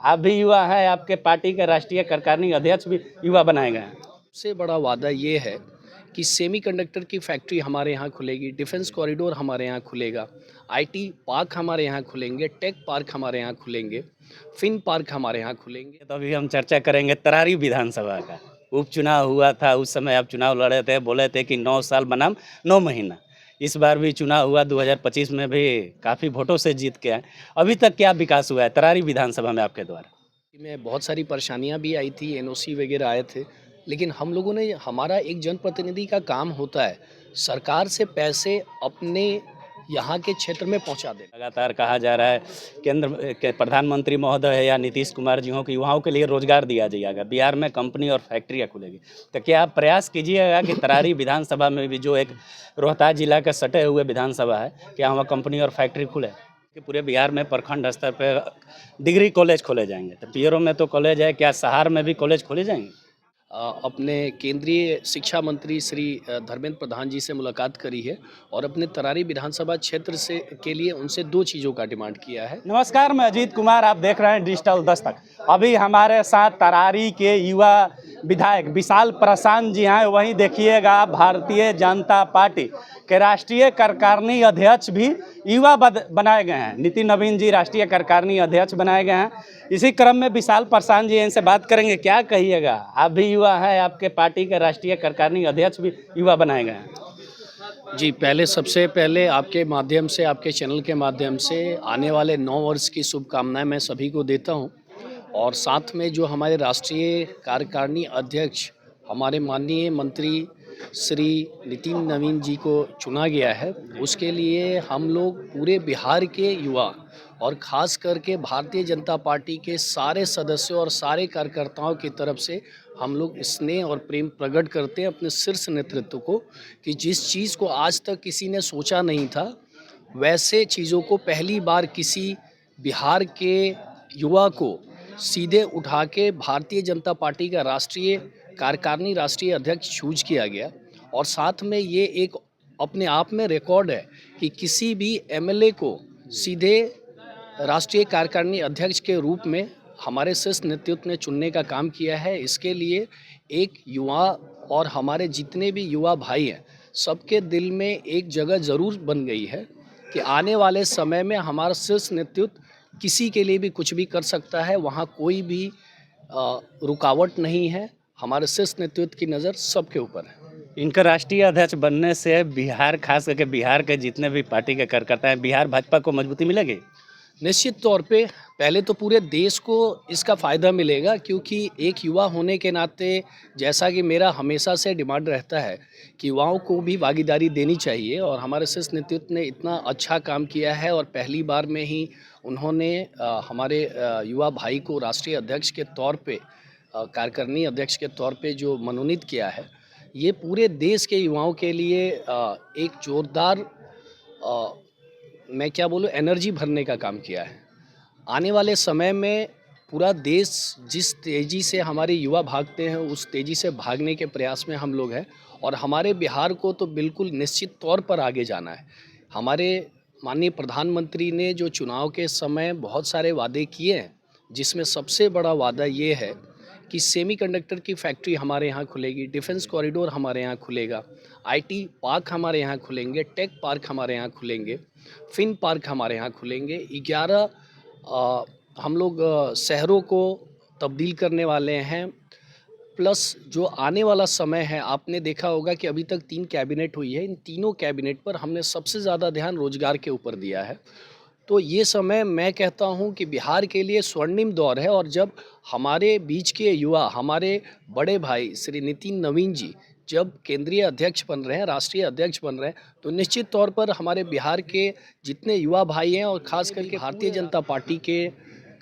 आप भी युवा हैं, आपके पार्टी के राष्ट्रीय कार्यकारिणी अध्यक्ष भी युवा बनाए गए हैं। सबसे बड़ा वादा ये है कि सेमीकंडक्टर की फैक्ट्री हमारे यहाँ खुलेगी, डिफेंस कॉरिडोर हमारे यहाँ खुलेगा, आईटी पार्क हमारे यहाँ खुलेंगे, टेक पार्क हमारे यहाँ खुलेंगे, फिन पार्क हमारे यहाँ खुलेंगे। तो अभी हम चर्चा करेंगे तरारी विधानसभा का। उपचुनाव हुआ था, उस समय आप चुनाव लड़े थे, बोले थे कि 9 साल बनाम 9 महीना। इस बार भी चुनाव हुआ 2025 में भी काफ़ी वोटों से जीत के आए। अभी तक क्या विकास हुआ है तरारी विधानसभा में आपके द्वारा? में बहुत सारी परेशानियां भी आई थी, एनओसी वगैरह आए थे, लेकिन हम लोगों ने, हमारा एक जनप्रतिनिधि का काम होता है सरकार से पैसे अपने यहाँ के क्षेत्र में पहुँचा देना। लगातार कहा जा रहा है केंद्र के प्रधानमंत्री महोदय या नीतीश कुमार जी हों कि युवाओं के लिए रोजगार दिया जाएगा, बिहार में कंपनी और फैक्ट्रियाँ खुलेगी। तो क्या आप प्रयास कीजिएगा कि तरारी विधानसभा में भी, जो एक रोहतास जिला के सटे हुए विधानसभा है, क्या वहाँ कंपनी और फैक्ट्री खुले? कि पूरे बिहार में प्रखंड स्तर पे डिग्री कॉलेज खोले जाएंगे, तो पियरों में तो कॉलेज है, क्या सहार में भी कॉलेज खोले जाएंगे? अपने केंद्रीय शिक्षा मंत्री श्री धर्मेंद्र प्रधान जी से मुलाकात करी है और अपने तरारी विधानसभा क्षेत्र से के लिए उनसे 2 चीज़ों का डिमांड किया है। नमस्कार, मैं अजीत कुमार, आप देख रहे हैं डिजिटल दस्तक। अभी हमारे साथ तरारी के युवा विधायक विशाल प्रशांत जी हैं। वहीं देखिएगा भारतीय जनता पार्टी के राष्ट्रीय कार्यकारिणी अध्यक्ष भी युवा बनाए गए हैं। नितिन नवीन जी राष्ट्रीय कार्यकारिणी अध्यक्ष बनाए गए हैं। इसी क्रम में विशाल प्रशांत जी इनसे बात करेंगे। क्या कहिएगा, आप भी युवा हैं, आपके पार्टी के राष्ट्रीय कार्यकारिणी अध्यक्ष भी युवा बनाए गए हैं। जी, सबसे पहले आपके माध्यम से, आपके चैनल के माध्यम से आने वाले 9 वर्ष की शुभकामनाएं मैं सभी को देता हूं। और साथ में जो हमारे राष्ट्रीय कार्यकारिणी अध्यक्ष हमारे माननीय मंत्री श्री नितिन नवीन जी को चुना गया है, उसके लिए हम लोग पूरे बिहार के युवा और ख़ास करके भारतीय जनता पार्टी के सारे सदस्यों और सारे कार्यकर्ताओं की तरफ से हम लोग स्नेह और प्रेम प्रकट करते हैं अपने शीर्ष नेतृत्व को, कि जिस चीज़ को आज तक किसी ने सोचा नहीं था, वैसे चीज़ों को पहली बार किसी बिहार के युवा को सीधे उठा के भारतीय जनता पार्टी का राष्ट्रीय कार्यकारिणी राष्ट्रीय अध्यक्ष चूज किया गया। और साथ में ये एक अपने आप में रिकॉर्ड है कि किसी भी एमएलए को सीधे राष्ट्रीय कार्यकारिणी अध्यक्ष के रूप में हमारे शीर्ष नेतृत्व ने चुनने का काम किया है। इसके लिए एक युवा और हमारे जितने भी युवा भाई हैं, सबके दिल में एक जगह ज़रूर बन गई है कि आने वाले समय में हमारा शीर्ष नेतृत्व किसी के लिए भी कुछ भी कर सकता है, वहाँ कोई भी रुकावट नहीं है। हमारे शीर्ष नेतृत्व की नज़र सबके ऊपर है। इनका राष्ट्रीय अध्यक्ष बनने से बिहार, खास करके बिहार के जितने भी पार्टी के कार्यकर्ता हैं, बिहार भाजपा को मजबूती मिलेगी। निश्चित तौर पे पहले तो पूरे देश को इसका फ़ायदा मिलेगा, क्योंकि एक युवा होने के नाते, जैसा कि मेरा हमेशा से डिमांड रहता है कि युवाओं को भी भागीदारी देनी चाहिए, और हमारे शीर्ष नेतृत्व ने इतना अच्छा काम किया है और पहली बार में ही उन्होंने हमारे युवा भाई को राष्ट्रीय अध्यक्ष के तौर पे, कार्यकारिणी अध्यक्ष के तौर पे जो मनोनीत किया है, ये पूरे देश के युवाओं के लिए एक जोरदार, मैं क्या बोलूँ, एनर्जी भरने का काम किया है। आने वाले समय में पूरा देश जिस तेज़ी से हमारे युवा भागते हैं, उस तेज़ी से भागने के प्रयास में हम लोग हैं, और हमारे बिहार को तो बिल्कुल निश्चित तौर पर आगे जाना है। हमारे माननीय प्रधानमंत्री ने जो चुनाव के समय बहुत सारे वादे किए हैं, जिसमें सबसे बड़ा वादा ये है कि सेमीकंडक्टर की फैक्ट्री हमारे यहाँ खुलेगी, डिफेंस कॉरिडोर हमारे यहाँ खुलेगा, आईटी पार्क हमारे यहाँ खुलेंगे, टेक पार्क हमारे यहाँ खुलेंगे, फिन पार्क हमारे यहाँ खुलेंगे। 11 हम लोग शहरों को तब्दील करने वाले हैं। प्लस जो आने वाला समय है, आपने देखा होगा कि अभी तक 3 कैबिनेट हुई है। इन तीनों कैबिनेट पर हमने सबसे ज़्यादा ध्यान रोजगार के ऊपर दिया है। तो ये समय, मैं कहता हूँ कि बिहार के लिए स्वर्णिम दौर है, और जब हमारे बीच के युवा, हमारे बड़े भाई श्री नितिन नवीन जी जब केंद्रीय अध्यक्ष बन रहे हैं, राष्ट्रीय अध्यक्ष बन रहे हैं, तो निश्चित तौर पर हमारे बिहार के जितने युवा भाई हैं और ख़ास करके भारतीय जनता पार्टी के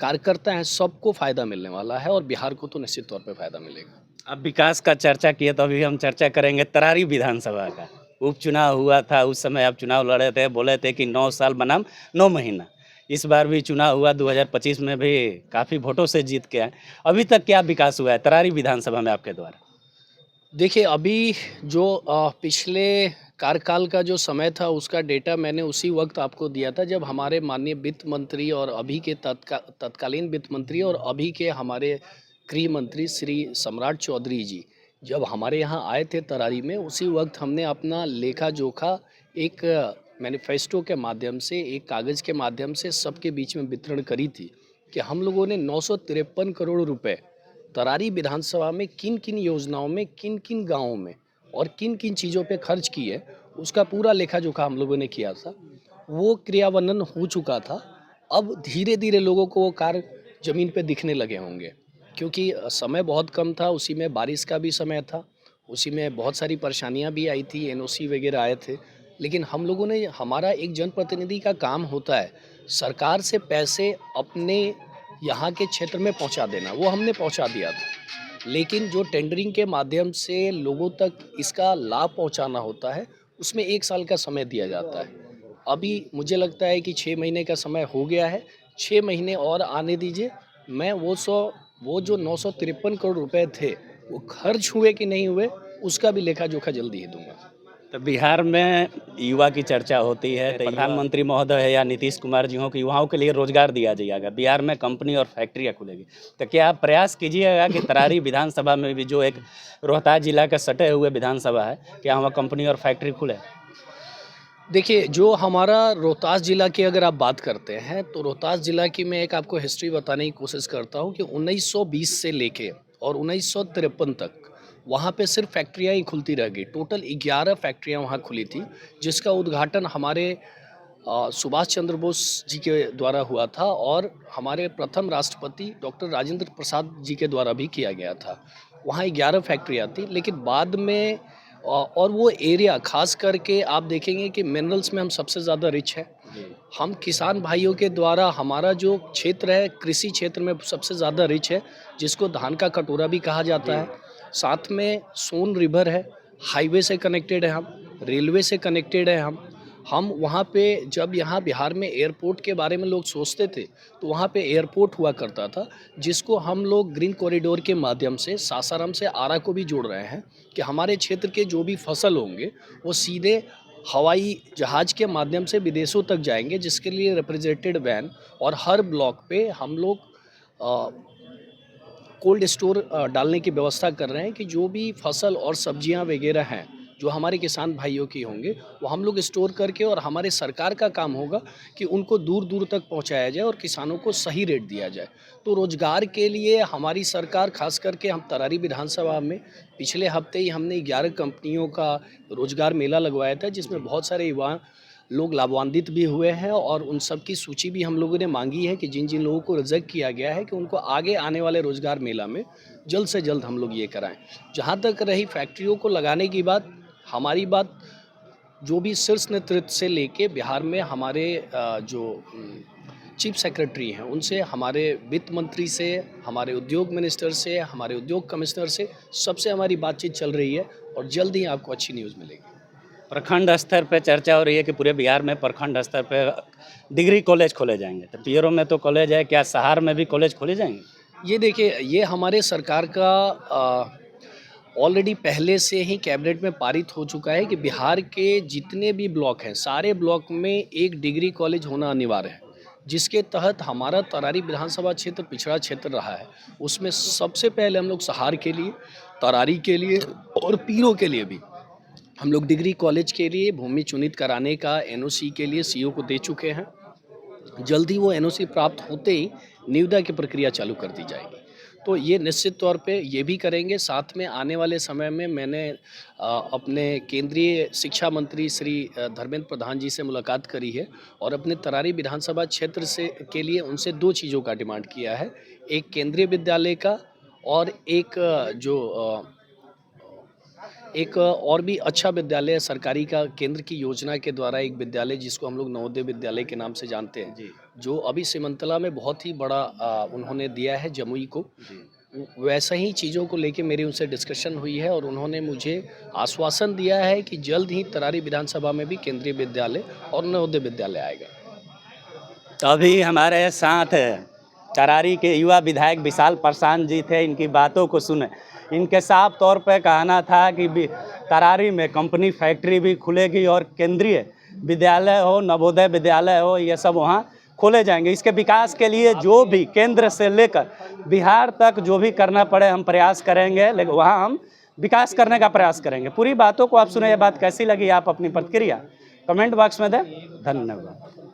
कार्यकर्ता हैं, सबको फ़ायदा मिलने वाला है, और बिहार को तो निश्चित तौर पर फ़ायदा मिलेगा। अब विकास का चर्चा किए, तो अभी हम चर्चा करेंगे तरारी विधानसभा का। उपचुनाव हुआ था, उस समय आप चुनाव लड़े थे, बोले थे कि 9 साल बनाम 9 महीना। इस बार भी चुनाव हुआ 2025 में भी काफ़ी वोटों से जीत के आए। अभी तक क्या विकास हुआ है तरारी विधानसभा में आपके द्वारा? देखिए, अभी जो पिछले कार्यकाल का जो समय था उसका डेटा मैंने उसी वक्त आपको दिया था जब हमारे माननीय वित्त मंत्री और अभी के तत्कालीन वित्त मंत्री और अभी के हमारे गृह मंत्री श्री सम्राट चौधरी जी जब हमारे यहाँ आए थे तरारी में। उसी वक्त हमने अपना लेखा जोखा एक मैनिफेस्टो के माध्यम से, एक कागज़ के माध्यम से सबके बीच में वितरण करी थी कि हम लोगों ने 953 करोड़ रुपए तरारी विधानसभा में किन किन योजनाओं में, किन किन गाँवों में और किन किन चीज़ों पे खर्च किए, उसका पूरा लेखा जोखा हम लोगों ने किया था। वो क्रियान्वयन हो चुका था। अब धीरे धीरे लोगों को वो कार्य ज़मीन पे दिखने लगे होंगे, क्योंकि समय बहुत कम था, उसी में बारिश का भी समय था, उसी में बहुत सारी परेशानियां भी आई थी, एनओसी वगैरह आए थे। लेकिन हम लोगों ने, हमारा एक जनप्रतिनिधि का काम होता है सरकार से पैसे अपने यहाँ के क्षेत्र में पहुँचा देना, वो हमने पहुँचा दिया था। लेकिन जो टेंडरिंग के माध्यम से लोगों तक इसका लाभ पहुँचाना होता है, उसमें 1 साल का समय दिया जाता है। अभी मुझे लगता है कि 6 महीने का समय हो गया है, 6 महीने और आने दीजिए। मैं वो जो 953 करोड़ रुपए थे, वो खर्च हुए कि नहीं हुए, उसका भी लेखा जोखा जल्दी ही दूंगा। तो बिहार में युवा की चर्चा होती है, तो प्रधानमंत्री महोदय है या नीतीश कुमार जी हो कि युवाओं के लिए रोजगार दिया जाएगा, बिहार में कंपनी और फैक्ट्रियाँ खुलेगी। तो क्या आप प्रयास कीजिएगा कि तरारी विधानसभा में भी, जो एक रोहतास जिला के सटे हुए विधानसभा है, क्या वहाँ कंपनी और फैक्ट्री खुले? देखिए, जो हमारा रोहतास ज़िला की अगर आप बात करते हैं, तो रोहतास ज़िला की मैं एक आपको हिस्ट्री बताने की कोशिश करता हूँ कि 1920 से लेके और 1953 तक वहाँ पे सिर्फ फैक्ट्रियाँ ही खुलती रह गई। टोटल 11 फैक्ट्रियाँ वहाँ खुली थी, जिसका उद्घाटन हमारे सुभाष चंद्र बोस जी के द्वारा हुआ था और हमारे प्रथम राष्ट्रपति डॉक्टर राजेंद्र प्रसाद जी के द्वारा भी किया गया था। वहाँ 11 फैक्ट्रियाँ थी, लेकिन बाद में और वो एरिया खास करके आप देखेंगे कि मिनरल्स में हम सबसे ज़्यादा रिच है। हम किसान भाइयों के द्वारा, हमारा जो क्षेत्र है कृषि क्षेत्र में सबसे ज़्यादा रिच है, जिसको धान का कटोरा भी कहा जाता है। साथ में सोन रिवर है, हाईवे से कनेक्टेड है हम, रेलवे से कनेक्टेड है हम वहाँ पे, जब यहाँ बिहार में एयरपोर्ट के बारे में लोग सोचते थे, तो वहाँ पे एयरपोर्ट हुआ करता था, जिसको हम लोग ग्रीन कॉरिडोर के माध्यम से सासाराम से आरा को भी जोड़ रहे हैं कि हमारे क्षेत्र के जो भी फसल होंगे वो सीधे हवाई जहाज़ के माध्यम से विदेशों तक जाएंगे, जिसके लिए रेफ्रिजरेटेड वैन और हर ब्लॉक पे हम लोग कोल्ड स्टोर डालने की व्यवस्था कर रहे हैं कि जो भी फसल और सब्जियां वगैरह हैं जो हमारे किसान भाइयों की होंगे, वो हम लोग स्टोर करके, और हमारे सरकार का काम होगा कि उनको दूर दूर तक पहुंचाया जाए और किसानों को सही रेट दिया जाए। तो रोज़गार के लिए हमारी सरकार, खास करके हम तरारी विधानसभा में पिछले हफ्ते ही हमने 11 कंपनियों का रोज़गार मेला लगवाया था, जिसमें बहुत सारे युवा लोग लाभान्वित भी हुए हैं और उन सब की सूची भी हम लोगों ने मांगी है कि जिन जिन लोगों को रिजेक्ट किया गया है कि उनको आगे आने वाले रोज़गार मेला में जल्द से जल्द हम लोग ये कराएं। जहाँ तक रही फैक्ट्रियों को लगाने की बात, हमारी बात जो भी शीर्ष नेतृत्व से लेके बिहार में हमारे जो चीफ सेक्रेटरी हैं, उनसे, हमारे वित्त मंत्री से, हमारे उद्योग मिनिस्टर से, हमारे उद्योग कमिश्नर से, सबसे हमारी बातचीत चल रही है और जल्द ही आपको अच्छी न्यूज़ मिलेगी। प्रखंड स्तर पे चर्चा हो रही है कि पूरे बिहार में प्रखंड स्तर पे डिग्री कॉलेज खोले जाएंगे, तो पीरो में तो कॉलेज है, क्या सहार में भी कॉलेज खोले जाएंगे? ये देखिए, ये हमारे सरकार का ऑलरेडी पहले से ही कैबिनेट में पारित हो चुका है कि बिहार के जितने भी ब्लॉक हैं, सारे ब्लॉक में एक डिग्री कॉलेज होना अनिवार्य है, जिसके तहत हमारा तरारी विधानसभा क्षेत्र पिछड़ा क्षेत्र रहा है। उसमें सबसे पहले हम लोग सहार के लिए, तरारी के लिए और पीरो के लिए भी हम लोग डिग्री कॉलेज के लिए भूमि चिन्हित कराने का एनओसी के लिए सीओ को दे चुके हैं। जल्दी वो एनओसी प्राप्त होते ही निविदा की प्रक्रिया चालू कर दी जाएगी। तो ये निश्चित तौर पे ये भी करेंगे। साथ में आने वाले समय में मैंने अपने केंद्रीय शिक्षा मंत्री श्री धर्मेंद्र प्रधान जी से मुलाकात करी है और अपने तरारी विधानसभा क्षेत्र से के लिए उनसे 2 चीज़ों का डिमांड किया है। एक केंद्रीय विद्यालय का और एक और भी अच्छा विद्यालय सरकारी का, केंद्र की योजना के द्वारा एक विद्यालय जिसको हम लोग नवोदय विद्यालय के नाम से जानते हैं जी। जो अभी सीमंतला में बहुत ही बड़ा उन्होंने दिया है जमुई को। वैसा ही चीज़ों को लेके मेरी उनसे डिस्कशन हुई है और उन्होंने मुझे आश्वासन दिया है कि जल्द ही तरारी विधानसभा में भी केंद्रीय विद्यालय और नवोदय विद्यालय आएगा। तो अभी हमारे साथ तरारी के युवा विधायक विशाल पासवान जी थे, इनकी बातों को सुने। इनके साफ तौर पे कहना था कि तरारी में कंपनी फैक्ट्री भी खुलेगी और केंद्रीय विद्यालय हो, नवोदय विद्यालय हो, ये सब वहाँ खोले जाएंगे। इसके विकास के लिए जो भी केंद्र से लेकर बिहार तक जो भी करना पड़े हम प्रयास करेंगे, लेकिन वहाँ हम विकास करने का प्रयास करेंगे। पूरी बातों को आप सुने, ये बात कैसी लगी, आप अपनी प्रतिक्रिया कमेंट बॉक्स में दें। धन्यवाद।